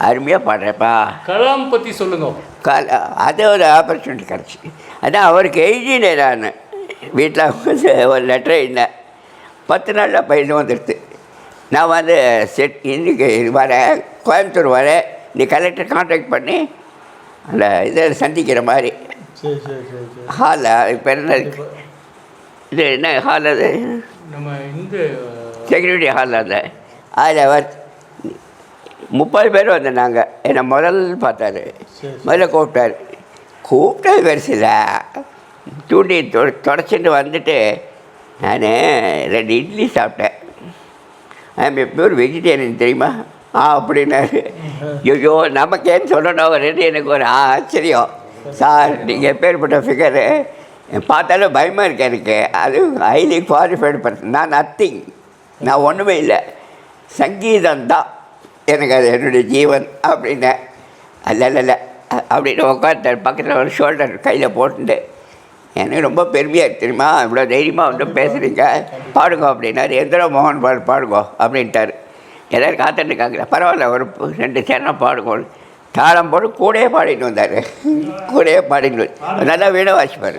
அருமையாக பாடுறப்பா. கலாம் பற்றி சொல்லுங்க. அது ஒரு ஆப்பர்ச்சுனிட்டி கிடச்சி. அதான் அவருக்கு எழுதினேன் நான் வீட்டில் ஒரு லெட்டர் எழுதினேன். 10 நாளில் பையன் வந்துடுது. நான் வந்து இன்றைக்கி வரேன், கோயம்புத்தூர் வரேன், நீ கலெக்டர் கான்டாக்ட் பண்ணி அந்த இதை சந்திக்கிற மாதிரி ஹாலில் இப்போ என்ன இது என்ன ஹால் அது நம்ம இந்த செக்யூரிட்டி ஹாலில் அந்த அதில் 30 பேர் வந்திருந்தாங்க. என்னை பார்த்தாரு, முதல்ல கூப்பிட்டது பெருசில்ல. தூண்டி தொடச்சிட்டு வந்துட்டு நான் 2 இட்லி சாப்பிட்டேன். எப்போ ஒரு வெஜிடேரியன் தெரியுமா அப்படின்னாரு. ஐயோ நமக்கேன்னு சொல்லணும் எனக்கு ஒரு ஆச்சரியம். சார் நீங்கள் எப்பேற்பட்ட ஃபிகரு, பார்த்தாலும் பயமாக இருக்கு எனக்கு. அது ஹைலி குவாலிஃபைடு பர்சன். நான் நத்திங், நான் ஒன்றுமே இல்லை, சங்கீதம்தான் எனக்கு அது என்னுடைய ஜீவன் அப்படின்னேன். அல்ல அப்படின்னு உட்காந்துட்டார். பக்கத்தில் ஒரு ஷோல்டர் கையில் போட்டுட்டு எனக்கு ரொம்ப பெருமையாக தெரியுமா, இவ்வளோ தைரியமாக வந்து பேசுகிறீங்க, பாடுங்க அப்படின்னாரு. எந்திர மோகன் பாடுங்க அப்படின்ட்டார். எல்லோரும் காத்துட்டுருக்காங்க. பரவாயில்ல, ஒரு 2 சேரம் பாடுங்க. தாளம் போட்டு கூடயே பாடிட்டு வந்தார். கூடயே பாடிட்டு நல்லா வீணை வாசிப்பார்.